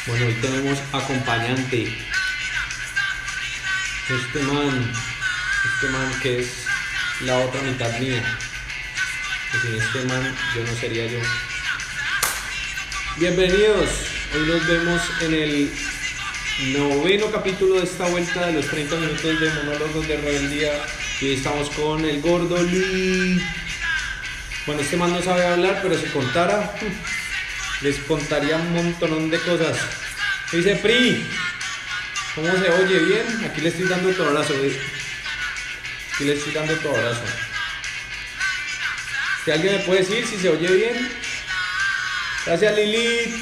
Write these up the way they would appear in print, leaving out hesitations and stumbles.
Bueno, hoy tenemos acompañante. Este man que es la otra mitad mía. Que sin este man yo no sería yo. Bienvenidos. Hoy nos vemos en el noveno capítulo de esta vuelta de los 30 minutos de monólogos de rebeldía. Y hoy estamos con el gordo Lee. Bueno, este man no sabe hablar, pero si contara, les contaría un montonón de cosas. Dice Pri, ¿cómo se oye? ¿Bien? Aquí le estoy dando todo abrazo. Aquí le estoy dando todo abrazo. Si alguien me puede decir si se oye bien. Gracias, Lilith.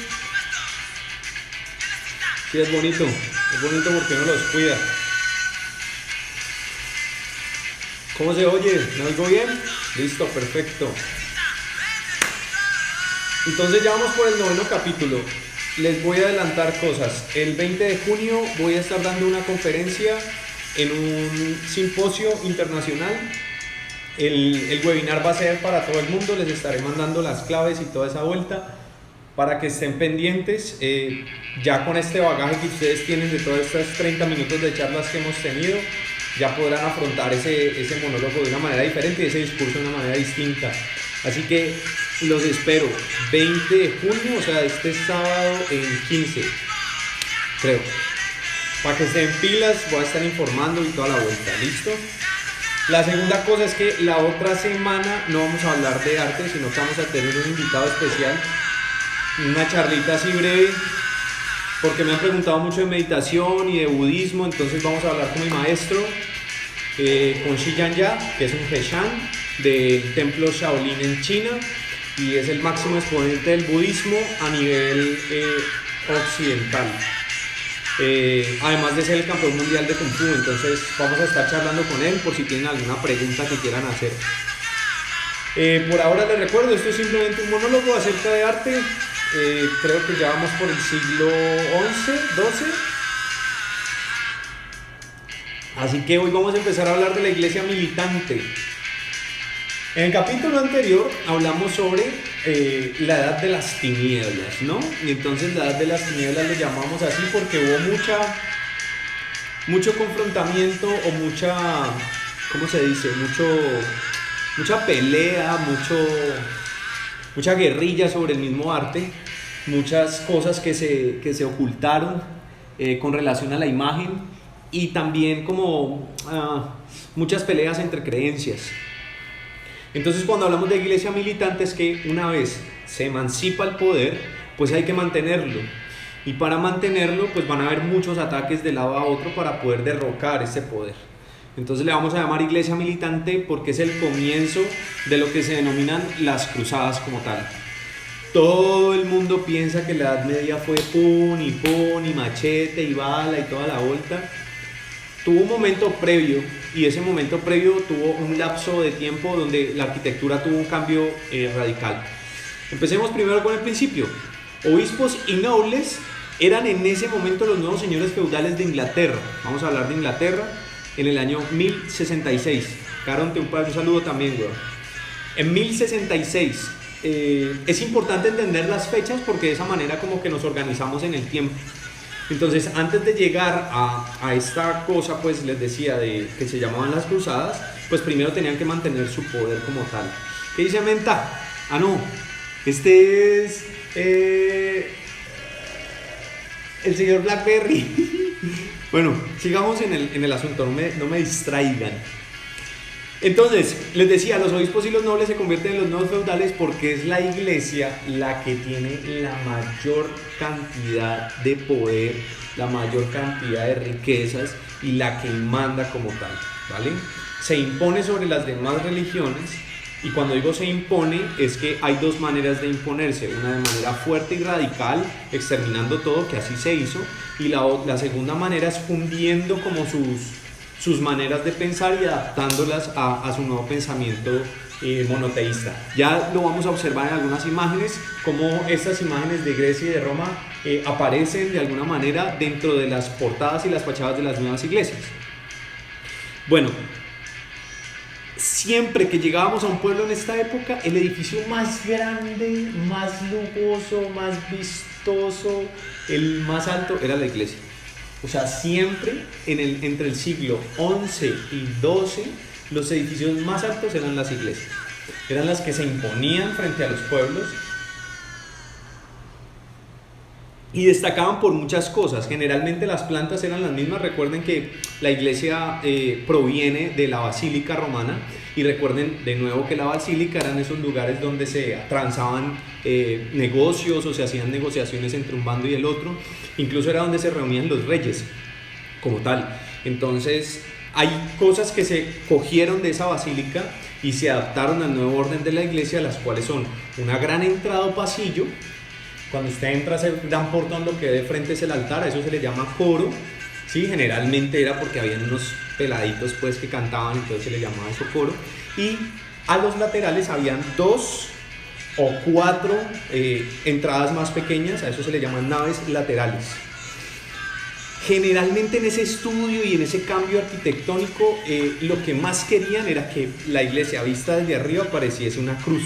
Sí, es bonito porque uno los cuida. ¿Cómo se oye? ¿Me oigo bien? Listo, perfecto. Entonces ya vamos por el noveno capítulo. Les voy a adelantar cosas. El 20 de junio voy a estar dando una conferencia en un simposio internacional. El webinar va a ser para todo el mundo. Les estaré mandando las claves y toda esa vuelta para que estén pendientes. Ya con este bagaje que ustedes tienen de todas estas 30 minutos de charlas que hemos tenido, ya podrán afrontar ese monólogo de una manera diferente y ese discurso de una manera distinta. Así que los espero 20 de junio, o sea, este sábado en 15, creo. Para que estén pilas, voy a estar informando y toda la vuelta, ¿listo? La segunda cosa es que la otra semana no vamos a hablar de arte, sino que vamos a tener un invitado especial, una charlita así breve, porque me han preguntado mucho de meditación y de budismo, entonces vamos a hablar con mi maestro, con Shi Yanya, que es un Heshan del templo Shaolin en China y es el máximo exponente del budismo a nivel occidental, además de ser el campeón mundial de Kung Fu. Entonces vamos a estar charlando con él por si tienen alguna pregunta que quieran hacer. Por ahora les recuerdo, esto es simplemente un monólogo acerca de arte. Creo que ya vamos por el siglo XI, XII. Así que hoy vamos a empezar a hablar de la iglesia militante. En el capítulo anterior hablamos sobre la edad de las tinieblas, ¿no? Y entonces la edad de las tinieblas lo llamamos así porque hubo mucho confrontamiento o ¿cómo se dice? Mucha pelea, mucha guerrilla sobre el mismo arte, muchas cosas que se ocultaron con relación a la imagen y también como muchas peleas entre creencias. Entonces cuando hablamos de iglesia militante es que una vez se emancipa el poder, pues hay que mantenerlo. Y para mantenerlo pues van a haber muchos ataques de lado a otro para poder derrocar ese poder. Entonces le vamos a llamar iglesia militante porque es el comienzo de lo que se denominan las cruzadas como tal. Todo el mundo piensa que la Edad Media fue pum y machete y bala y toda la vuelta. Tuvo un momento previo y ese momento previo tuvo un lapso de tiempo donde la arquitectura tuvo un cambio radical. Empecemos primero con el principio. Obispos y nobles eran en ese momento los nuevos señores feudales de Inglaterra. Vamos a hablar de Inglaterra en el año 1066. Caronte, un saludo también, güey. En 1066 es importante entender las fechas porque de esa manera como que nos organizamos en el tiempo. Entonces, antes de llegar a esta cosa, pues les decía, que se llamaban las cruzadas, pues primero tenían que mantener su poder como tal. ¿Qué dice Menta? Ah, no, este es el señor Blackberry. Bueno, sigamos en el asunto, no me distraigan. Entonces, les decía, los obispos y los nobles se convierten en los nuevos feudales porque es la iglesia la que tiene la mayor cantidad de poder, la mayor cantidad de riquezas y la que manda como tal, ¿vale? Se impone sobre las demás religiones y cuando digo se impone es que hay dos maneras de imponerse, una de manera fuerte y radical, exterminando todo, que así se hizo, y la segunda manera es fundiendo como sus maneras de pensar y adaptándolas a su nuevo pensamiento monoteísta. Ya lo vamos a observar en algunas imágenes, cómo estas imágenes de Grecia y de Roma aparecen de alguna manera dentro de las portadas y las fachadas de las nuevas iglesias. Bueno, siempre que llegábamos a un pueblo en esta época, el edificio más grande, más lujoso, más vistoso, el más alto era la iglesia. O sea, siempre entre el siglo XI y XII, los edificios más altos eran las iglesias. Eran las que se imponían frente a los pueblos y destacaban por muchas cosas. Generalmente las plantas eran las mismas. Recuerden que la iglesia proviene de la basílica romana, y recuerden de nuevo que la basílica eran esos lugares donde se transaban negocios o se hacían negociaciones entre un bando y el otro. Incluso era donde se reunían los reyes como tal. Entonces hay cosas que se cogieron de esa basílica y se adaptaron al nuevo orden de la iglesia, las cuales son una gran entrada o pasillo. Cuando usted entra, ese gran portón, lo que ve de frente es el altar, a eso se le llama coro, ¿sí? Generalmente era porque habían unos peladitos pues que cantaban, entonces se le llamaba eso coro. Y a los laterales habían 2 o 4 entradas más pequeñas, a eso se le llaman naves laterales. Generalmente en ese estudio y en ese cambio arquitectónico, lo que más querían era que la iglesia vista desde arriba pareciese una cruz.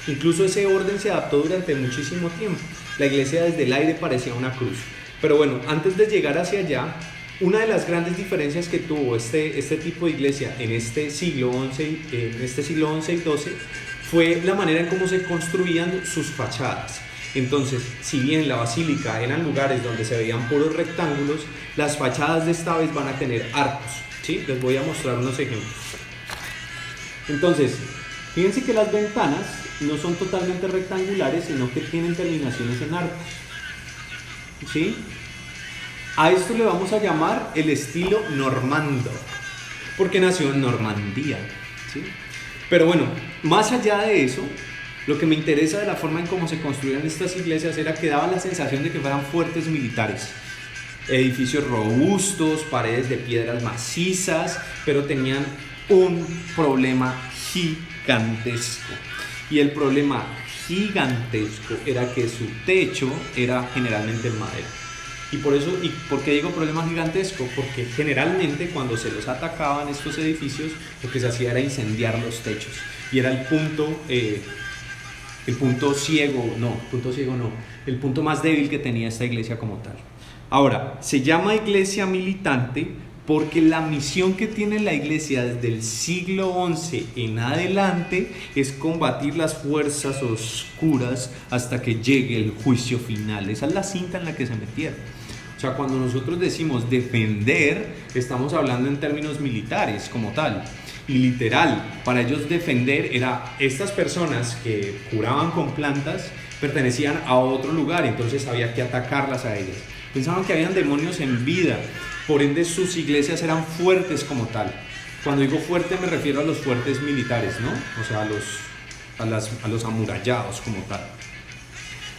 Incluso ese orden se adaptó durante muchísimo tiempo. La iglesia desde el aire parecía una cruz. Pero bueno, antes de llegar hacia allá, una de las grandes diferencias que tuvo este tipo de iglesia en este siglo XI y XII fue la manera en cómo se construían sus fachadas. Entonces, si bien la basílica eran lugares donde se veían puros rectángulos, las fachadas de esta vez van a tener arcos, ¿sí? Les voy a mostrar unos ejemplos. Entonces, fíjense que las ventanas no son totalmente rectangulares, sino que tienen terminaciones en arcos, ¿sí? A esto le vamos a llamar el estilo normando, porque nació en Normandía, ¿sí? Pero bueno, más allá de eso, lo que me interesa de la forma en cómo se construían estas iglesias era que daba la sensación de que fueran fuertes militares. Edificios robustos, paredes de piedras macizas, pero tenían un problema gigantesco. Y el problema gigantesco era que su techo era generalmente en madera. ¿Y por qué digo problema gigantesco? Porque generalmente cuando se los atacaban estos edificios, lo que se hacía era incendiar los techos. Y era el punto más débil que tenía esta iglesia como tal. Ahora, se llama iglesia militante porque la misión que tiene la iglesia desde el siglo XI en adelante es combatir las fuerzas oscuras hasta que llegue el juicio final. Esa es la cinta en la que se metieron. O sea, cuando nosotros decimos defender, estamos hablando en términos militares como tal. Y literal, para ellos defender era estas personas que curaban con plantas pertenecían a otro lugar, entonces había que atacarlas a ellas. Pensaban que habían demonios en vida, por ende sus iglesias eran fuertes como tal. Cuando digo fuerte me refiero a los fuertes militares, ¿no? O sea, a los amurallados como tal.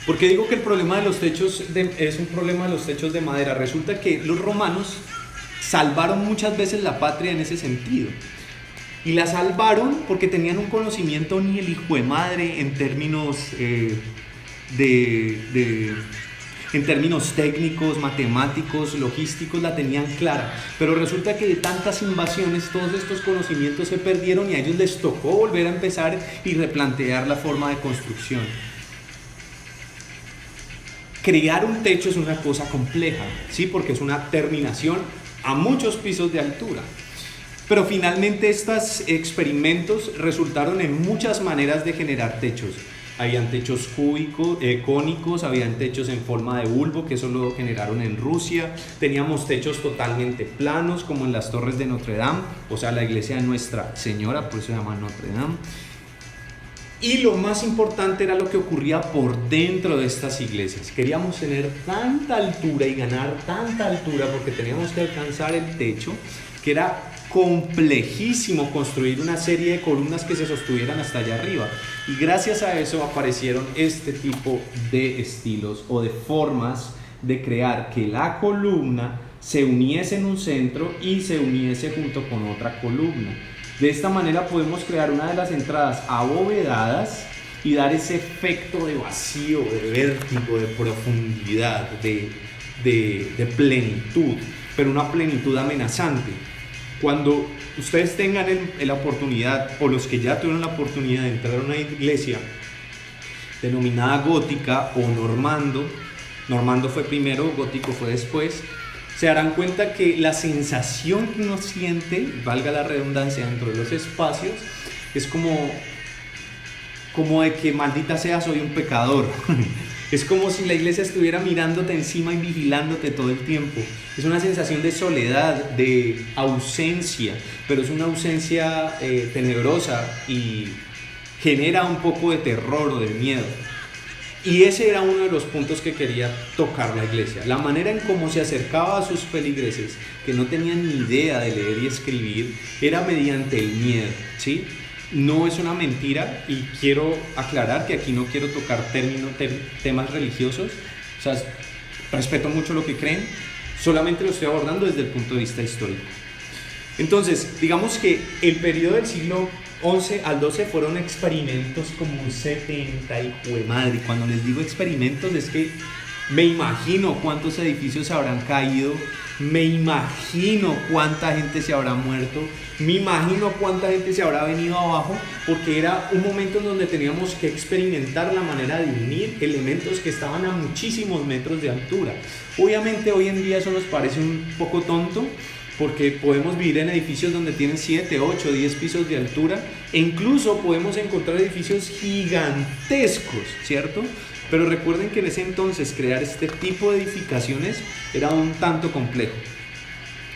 ¿Por qué digo que el problema de los techos es un problema de los techos de madera? Resulta que los romanos salvaron muchas veces la patria en ese sentido. Y la salvaron porque tenían un conocimiento ni el hijo de madre en términos en términos técnicos, matemáticos, logísticos, la tenían clara. Pero resulta que de tantas invasiones todos estos conocimientos se perdieron y a ellos les tocó volver a empezar y replantear la forma de construcción. Crear un techo es una cosa compleja, ¿sí? Porque es una terminación a muchos pisos de altura. Pero finalmente estos experimentos resultaron en muchas maneras de generar techos. Habían techos cónicos, habían techos en forma de bulbo, que eso lo generaron en Rusia. Teníamos techos totalmente planos, como en las torres de Notre Dame, o sea, la iglesia de Nuestra Señora, por eso se llama Notre Dame. Y lo más importante era lo que ocurría por dentro de estas iglesias. Queríamos tener tanta altura y ganar tanta altura porque teníamos que alcanzar el techo, que era complejísimo construir una serie de columnas que se sostuvieran hasta allá arriba. Y gracias a eso aparecieron este tipo de estilos o de formas de crear que la columna se uniese en un centro y se uniese junto con otra columna. De esta manera podemos crear una de las entradas abovedadas y dar ese efecto de vacío, de vértigo, de profundidad, de plenitud, pero una plenitud amenazante. Cuando ustedes tengan la oportunidad, o los que ya tuvieron la oportunidad de entrar a una iglesia denominada gótica o normando, normando fue primero, gótico fue después, se darán cuenta que la sensación que uno siente, valga la redundancia, dentro de los espacios, es como de que maldita sea, soy un pecador. Es como si la iglesia estuviera mirándote encima y vigilándote todo el tiempo. Es una sensación de soledad, de ausencia, pero es una ausencia tenebrosa y genera un poco de terror o de miedo. Y ese era uno de los puntos que quería tocar la iglesia. La manera en cómo se acercaba a sus feligreses, que no tenían ni idea de leer y escribir, era mediante el miedo, ¿sí? No es una mentira, y quiero aclarar que aquí no quiero tocar temas religiosos. O sea, respeto mucho lo que creen, solamente lo estoy abordando desde el punto de vista histórico. Entonces, digamos que el periodo del siglo XI al XII fueron experimentos como un 70 y madre. Cuando les digo experimentos es que me imagino cuántos edificios habrán caído, me imagino cuánta gente se habrá muerto, me imagino cuánta gente se habrá venido abajo, porque era un momento en donde teníamos que experimentar la manera de unir elementos que estaban a muchísimos metros de altura. Obviamente hoy en día eso nos parece un poco tonto, porque podemos vivir en edificios donde tienen 7, 8, 10 pisos de altura, e incluso podemos encontrar edificios gigantescos, ¿cierto? Pero recuerden que en ese entonces crear este tipo de edificaciones era un tanto complejo.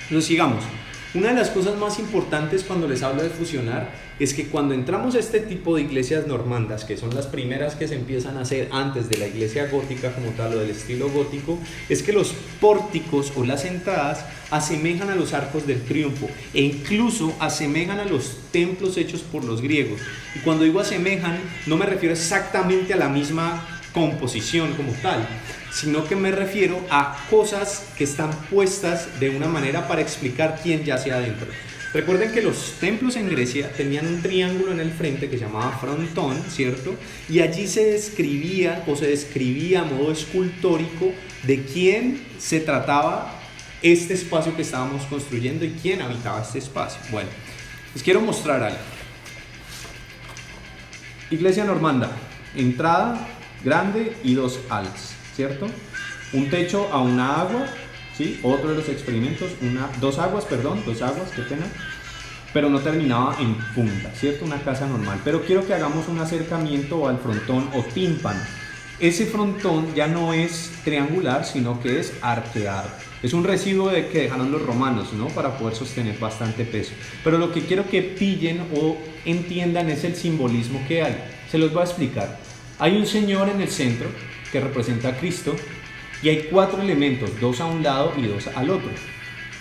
Nos sigamos. Una de las cosas más importantes cuando les hablo de fusionar es que cuando entramos a este tipo de iglesias normandas, que son las primeras que se empiezan a hacer antes de la iglesia gótica como tal o del estilo gótico, es que los pórticos o las entradas asemejan a los arcos del triunfo e incluso asemejan a los templos hechos por los griegos. Y cuando digo asemejan, no me refiero exactamente a la misma composición como tal, sino que me refiero a cosas que están puestas de una manera para explicar quién yace adentro. Recuerden que los templos en Grecia tenían un triángulo en el frente que se llamaba frontón, ¿cierto? Y allí se describía a modo escultórico de quién se trataba este espacio que estábamos construyendo y quién habitaba este espacio. Bueno, les quiero mostrar algo. Iglesia normanda, entrada grande y dos alas, ¿cierto? Un techo a una agua, ¿sí? Otro de los experimentos, dos aguas, qué pena, pero no terminaba en punta, ¿cierto? Una casa normal, pero quiero que hagamos un acercamiento al frontón o tímpano. Ese frontón ya no es triangular, sino que es arqueado. Es un residuo que dejaron los romanos, ¿no? Para poder sostener bastante peso. Pero lo que quiero que pillen o entiendan es el simbolismo que hay. Se los voy a explicar. Hay un señor en el centro que representa a Cristo y hay 4 elementos, 2 a un lado y 2 al otro.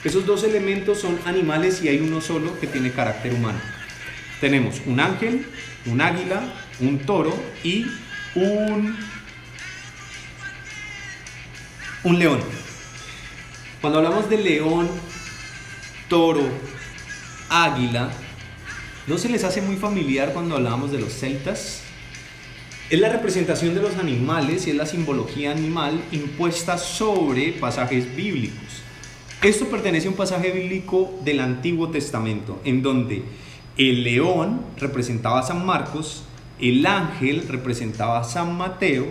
Esos 2 elementos son animales y hay uno solo que tiene carácter humano. Tenemos un ángel, un águila, un toro y un león. Cuando hablamos de león, toro, águila, ¿no se les hace muy familiar cuando hablábamos de los celtas? Es la representación de los animales y es la simbología animal impuesta sobre pasajes bíblicos. Esto pertenece a un pasaje bíblico del Antiguo Testamento, en donde el león representaba a San Marcos, el ángel representaba a San Mateo,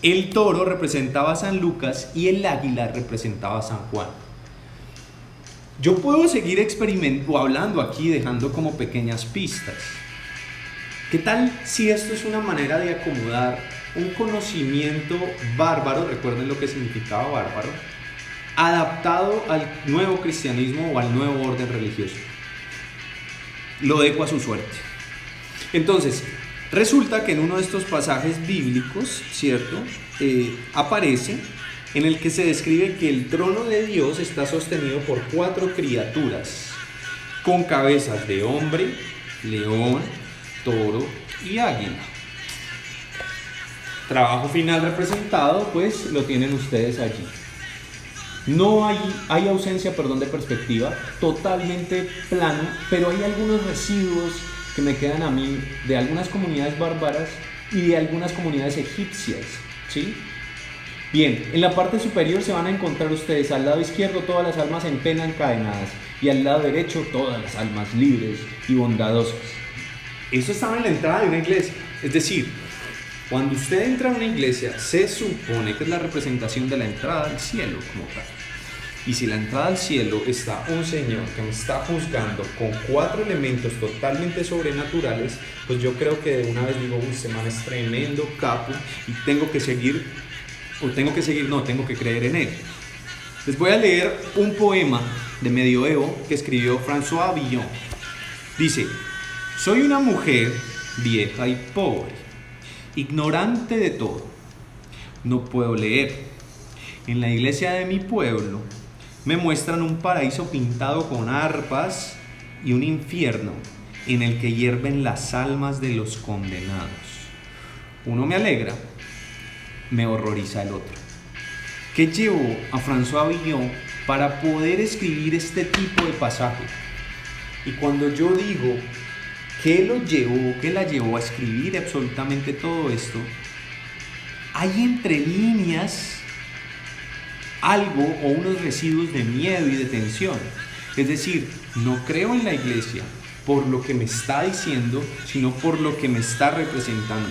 el toro representaba a San Lucas y el águila representaba a San Juan. Yo puedo seguir experimentando, hablando aquí, dejando como pequeñas pistas. ¿Qué tal si esto es una manera de acomodar un conocimiento bárbaro, recuerden lo que significaba bárbaro, adaptado al nuevo cristianismo o al nuevo orden religioso? Lo dejo a su suerte. Entonces, resulta que en uno de estos pasajes bíblicos, ¿cierto? Aparece en el que se describe que el trono de Dios está sostenido por 4 criaturas con cabezas de hombre, león, toro y águila. Trabajo final representado, pues lo tienen ustedes allí. No hay ausencia, de perspectiva, totalmente plano, pero hay algunos residuos que me quedan a mí de algunas comunidades bárbaras y de algunas comunidades egipcias, ¿sí? Bien, en la parte superior se van a encontrar ustedes al lado izquierdo todas las almas en pena encadenadas y al lado derecho todas las almas libres y bondadosas. Eso estaba en la entrada de una iglesia. Es decir, cuando usted entra a una iglesia, se supone que es la representación de la entrada al cielo como tal. Y si la entrada al cielo está un señor que me está juzgando con 4 elementos totalmente sobrenaturales, pues yo creo que de una vez digo, este man es tremendo capo y tengo que creer en él. Les voy a leer un poema de medioevo que escribió François Villon. Dice: soy una mujer vieja y pobre, ignorante de todo. No puedo leer. En la iglesia de mi pueblo me muestran un paraíso pintado con arpas y un infierno en el que hierven las almas de los condenados. Uno me alegra, me horroriza el otro. ¿Qué llevó a François Villon para poder escribir este tipo de pasaje? Y cuando yo digo ¿qué la llevó a escribir absolutamente todo esto? Hay entre líneas algo o unos residuos de miedo y de tensión. Es decir, no creo en la iglesia por lo que me está diciendo, sino por lo que me está representando.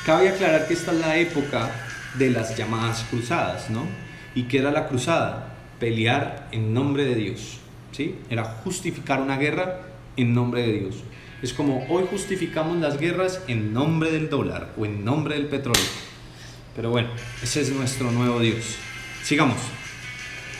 Cabe aclarar que esta es la época de las llamadas cruzadas, ¿no? ¿Y qué era la cruzada? Pelear en nombre de Dios, ¿sí? Era justificar una guerra en nombre de Dios. Es como hoy justificamos las guerras en nombre del dólar o en nombre del petróleo. Pero bueno, ese es nuestro nuevo Dios. Sigamos.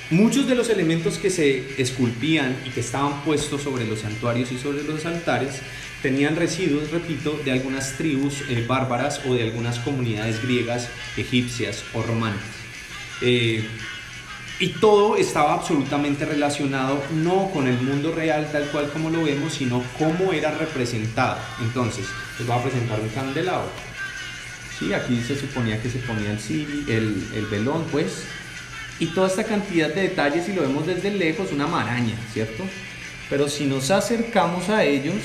Muchos de los elementos que se esculpían y que estaban puestos sobre los santuarios y sobre los altares tenían residuos, repito, de algunas tribus bárbaras o de algunas comunidades griegas, egipcias o romanas. Y todo estaba absolutamente relacionado no con el mundo real tal cual como lo vemos, sino cómo era representado. Entonces, les voy a presentar un candelabro. Sí, aquí se suponía que se ponía el velón, pues. Y toda esta cantidad de detalles, si lo vemos desde lejos, una maraña, ¿cierto? Pero si nos acercamos a ellos,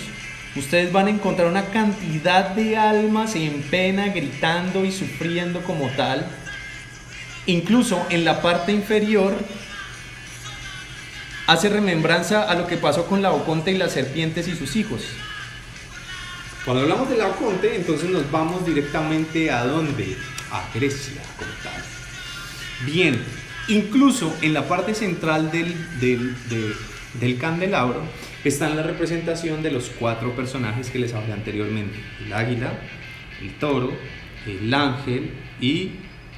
ustedes van a encontrar una cantidad de almas en pena, gritando y sufriendo como tal. Incluso en la parte inferior hace remembranza a lo que pasó con Laoconte y las serpientes y sus hijos. Cuando hablamos de Laoconte, entonces nos vamos directamente ¿a dónde? A Grecia como tal. Bien, incluso en la parte central del candelabro está la representación de los 4 personajes que les hablé anteriormente: el águila, el toro, el ángel y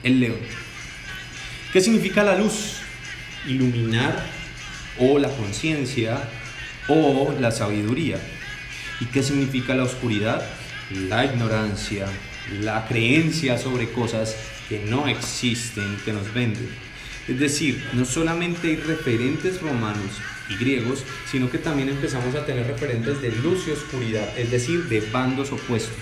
el león. ¿Qué significa la luz? Iluminar, o la conciencia, o la sabiduría. ¿Y qué significa la oscuridad? La ignorancia, la creencia sobre cosas que no existen, que nos venden. Es decir, no solamente hay referentes romanos y griegos, sino que también empezamos a tener referentes de luz y oscuridad, es decir, de bandos opuestos.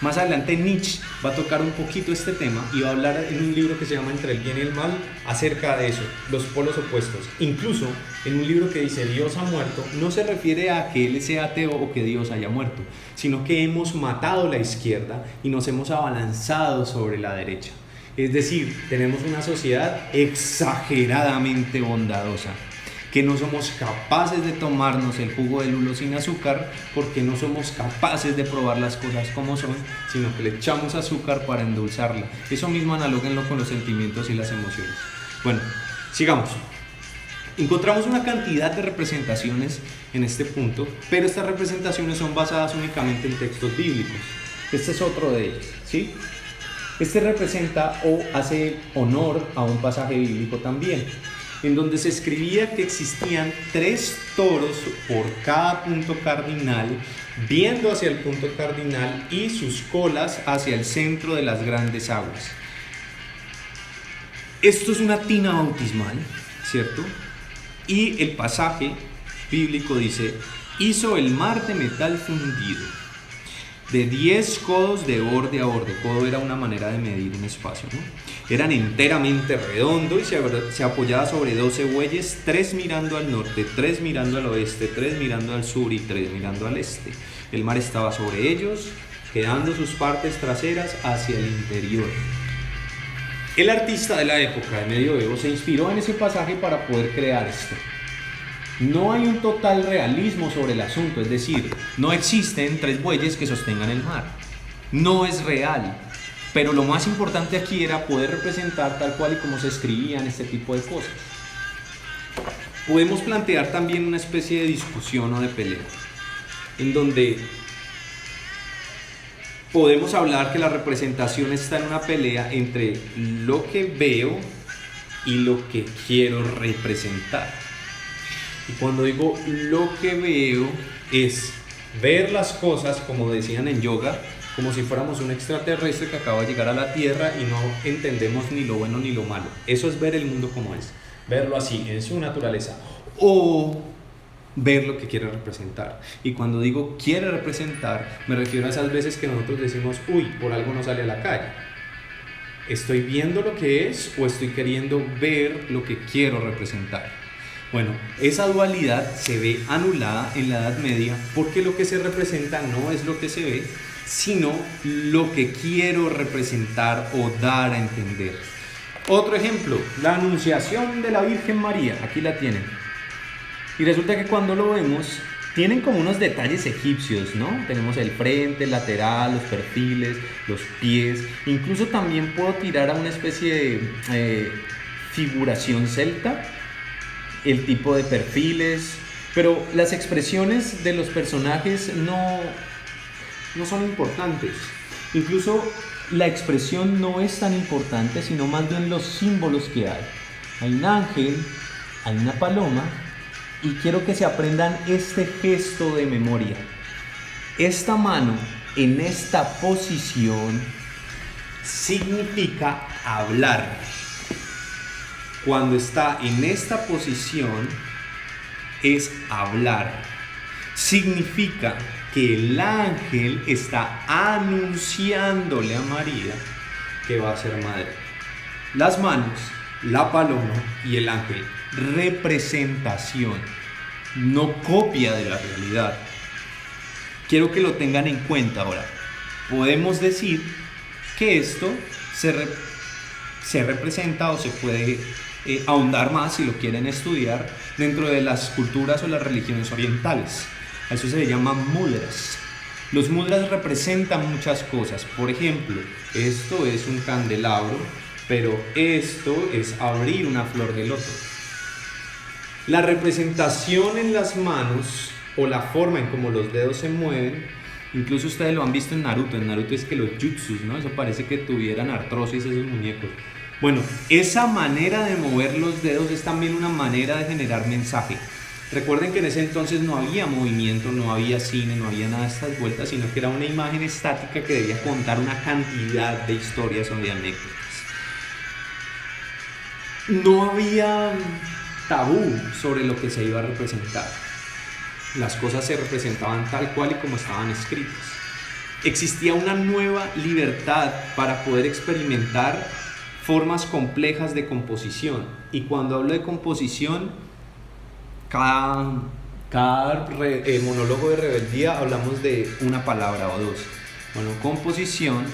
Más adelante Nietzsche va a tocar un poquito este tema y va a hablar en un libro que se llama Entre el bien y el mal acerca de eso, los polos opuestos. Incluso en un libro que dice Dios ha muerto, no se refiere a que él sea ateo o que Dios haya muerto, sino que hemos matado la izquierda y nos hemos abalanzado sobre la derecha. Es decir, tenemos una sociedad exageradamente bondadosa, que no somos capaces de tomarnos el jugo del lulo sin azúcar porque no somos capaces de probar las cosas como son, sino que le echamos azúcar para endulzarla. Eso mismo analóguenlo con los sentimientos y las emociones. Bueno, sigamos. Encontramos una cantidad de representaciones en este punto, pero estas representaciones son basadas únicamente en textos bíblicos. Este es otro de ellos, ¿sí? Este representa o hace honor a un pasaje bíblico también, en donde se escribía que existían 3 toros por cada punto cardinal, viendo hacia el punto cardinal y sus colas hacia el centro de las grandes aguas. Esto es una tina bautismal, ¿cierto? Y el pasaje bíblico dice: hizo el mar de metal fundido, de 10 codos de borde a borde. Codo era una manera de medir un espacio, ¿no? Eran enteramente redondo y se apoyaba sobre 12 bueyes, 3 mirando al norte, 3 mirando al oeste, 3 mirando al sur y 3 mirando al este. El mar estaba sobre ellos, quedando sus partes traseras hacia el interior. El artista de la época de Medioevo se inspiró en ese pasaje para poder crear esto. No hay un total realismo sobre el asunto, es decir, no existen 3 bueyes que sostengan el mar. No es real, pero lo más importante aquí era poder representar tal cual y como se escribían este tipo de cosas. Podemos plantear también una especie de discusión o de pelea, en donde podemos hablar que la representación está en una pelea entre lo que veo y lo que quiero representar. Y cuando digo lo que veo es ver las cosas, como decían en yoga, como si fuéramos un extraterrestre que acaba de llegar a la Tierra y no entendemos ni lo bueno ni lo malo. Eso es ver el mundo como es, verlo así, en su naturaleza. O ver lo que quiere representar. Y cuando digo quiere representar, me refiero a esas veces que nosotros decimos, uy, por algo no sale a la calle. ¿Estoy viendo lo que es o estoy queriendo ver lo que quiero representar? Bueno, esa dualidad se ve anulada en la Edad Media porque lo que se representa no es lo que se ve, sino lo que quiero representar o dar a entender. Otro ejemplo, la Anunciación de la Virgen María, aquí la tienen. Y resulta que cuando lo vemos, tienen como unos detalles egipcios, ¿no? Tenemos el frente, el lateral, los perfiles, los pies. Incluso también puedo tirar a una especie de figuración celta, el tipo de perfiles, pero las expresiones de los personajes no son importantes. Incluso la expresión no es tan importante, sino más bien los símbolos que hay. Hay un ángel, hay una paloma, y quiero que se aprendan este gesto de memoria. Esta mano en esta posición significa hablar. Cuando está en esta posición es hablar. Significa que el ángel está anunciándole a María que va a ser madre. Las manos, la paloma y el ángel, representación, no copia de la realidad. Quiero que lo tengan en cuenta ahora. Podemos decir que esto se representa o se puede ahondar más si lo quieren estudiar dentro de las culturas o las religiones orientales. A eso se le llama mudras. Los mudras representan muchas cosas. Por ejemplo, esto es un candelabro, pero esto es abrir una flor de loto. La representación en las manos o la forma en cómo los dedos se mueven, incluso ustedes lo han visto en Naruto. En Naruto es que los jutsus, ¿no? Eso parece que tuvieran artrosis esos muñecos. Bueno, esa manera de mover los dedos es también una manera de generar mensaje. Recuerden que en ese entonces no había movimiento, no había cine, no había nada de estas vueltas, sino que era una imagen estática que debía contar una cantidad de historias o de anécdotas. No había tabú sobre lo que se iba a representar. Las cosas se representaban tal cual y como estaban escritas. Existía una nueva libertad para poder experimentar formas complejas de composición. Y cuando hablo de composición, cada monólogo de rebeldía hablamos de una palabra o dos. Bueno, composición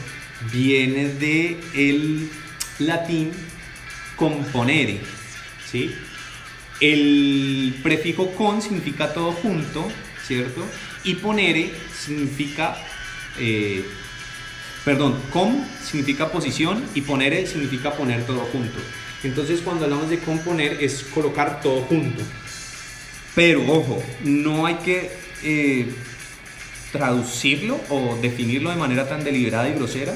viene del latín componere, ¿sí? El prefijo con significa todo junto, ¿cierto? Y ponere significa com significa posición y ponere significa poner todo junto. Entonces cuando hablamos de componer es colocar todo junto. Pero ojo, no hay que traducirlo o definirlo de manera tan deliberada y grosera.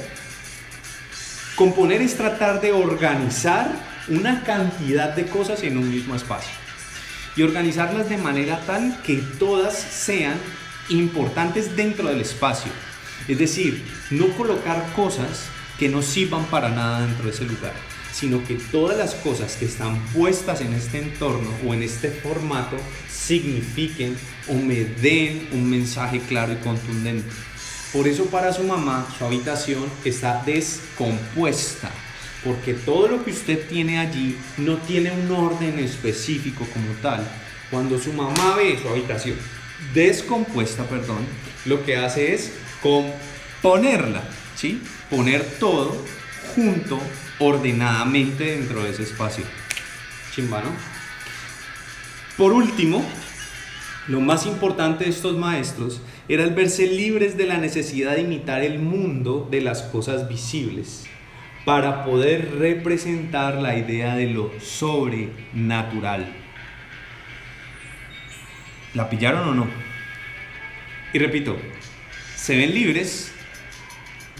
Componer es tratar de organizar una cantidad de cosas en un mismo espacio y organizarlas de manera tal que todas sean importantes dentro del espacio. Es decir, no colocar cosas que no sirvan para nada dentro de ese lugar, sino que todas las cosas que están puestas en este entorno o en este formato signifiquen o me den un mensaje claro y contundente. Por eso para su mamá su habitación está descompuesta, porque todo lo que usted tiene allí no tiene un orden específico como tal. Cuando su mamá ve su habitación descompuesta, lo que hace es componerla, ¿sí? Poner todo junto ordenadamente dentro de ese espacio. Chimba, ¿no? Por último, lo más importante de estos maestros era el verse libres de la necesidad de imitar el mundo de las cosas visibles para poder representar la idea de lo sobrenatural. ¿La pillaron o no? Y repito, se ven libres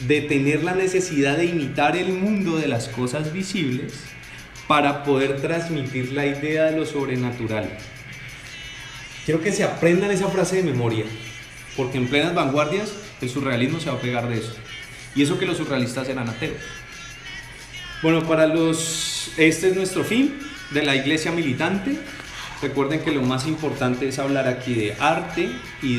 de tener la necesidad de imitar el mundo de las cosas visibles para poder transmitir la idea de lo sobrenatural. Quiero que se aprendan esa frase de memoria, porque en plenas vanguardias el surrealismo se va a pegar de eso. Y eso que los surrealistas eran ateos. Bueno, este es nuestro fin de la iglesia militante. Recuerden que lo más importante es hablar aquí de arte y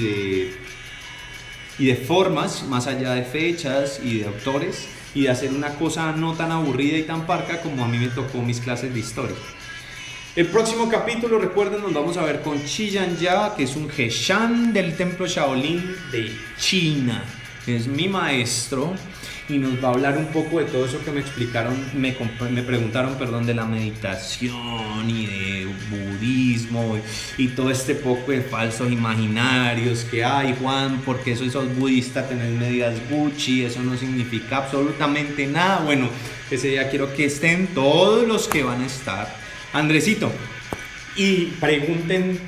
de formas, más allá de fechas y de autores, y de hacer una cosa no tan aburrida y tan parca como a mí me tocó mis clases de historia. El próximo capítulo, recuerden, nos vamos a ver con Qi Yanya, que es un Geshan del templo Shaolin de China. Es mi maestro y nos va a hablar un poco de todo eso que me explicaron, me preguntaron, de la meditación y de budismo y todo este poco de falsos imaginarios que hay, Juan, porque eso sos budista, tener medias Gucci, eso no significa absolutamente nada. Bueno, ese día quiero que estén todos los que van a estar, Andresito, y pregunten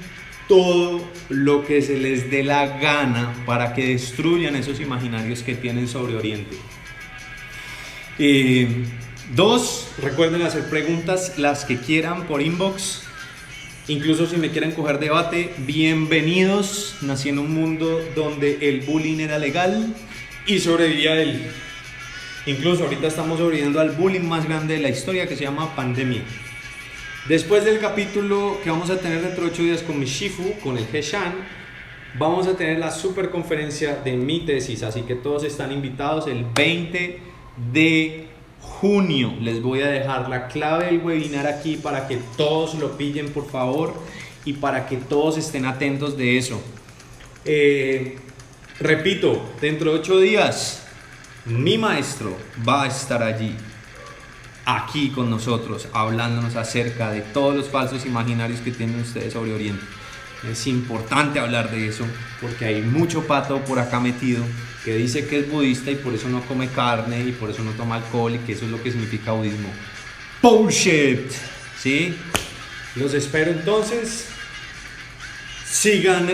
todo lo que se les dé la gana para que destruyan esos imaginarios que tienen sobre Oriente. 2, recuerden hacer preguntas las que quieran por inbox, incluso si me quieren coger debate, bienvenidos. Nací en un mundo donde el bullying era legal y sobreviví a él. Incluso ahorita estamos sobreviviendo al bullying más grande de la historia, que se llama pandemia. Después del capítulo que vamos a tener dentro de 8 días con mi Shifu, con el Heshan, vamos a tener la super conferencia de mi tesis, así que todos están invitados el 20 de junio. Les voy a dejar la clave del webinar aquí para que todos lo pillen, por favor, y para que todos estén atentos de eso. Repito, dentro de 8 días mi maestro va a estar allí, aquí con nosotros, hablándonos acerca de todos los falsos imaginarios que tienen ustedes sobre Oriente. Es importante hablar de eso porque hay mucho pato por acá metido que dice que es budista y por eso no come carne y por eso no toma alcohol y que eso es lo que significa budismo. Bullshit, ¿sí? Los espero entonces. Sigan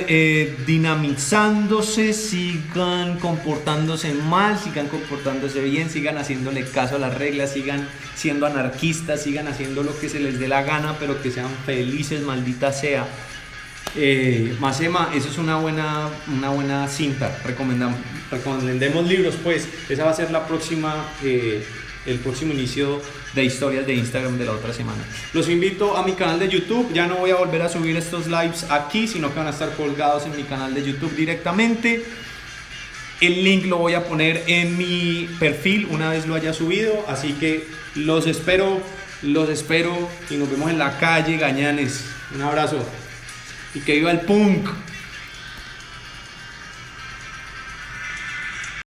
dinamizándose, sigan comportándose mal, sigan comportándose bien, sigan haciéndole caso a las reglas, sigan siendo anarquistas, sigan haciendo lo que se les dé la gana, pero que sean felices, maldita sea. Masema, eso es una buena cinta. Recomendemos libros, pues. Esa va a ser el próximo inicio de historias de Instagram de la otra semana. Los invito a mi canal de YouTube. Ya no voy a volver a subir estos lives aquí, sino que van a estar colgados en mi canal de YouTube directamente. El link lo voy a poner en mi perfil una vez lo haya subido. Así que los espero y nos vemos en la calle, gañanes. Un abrazo y que viva el punk.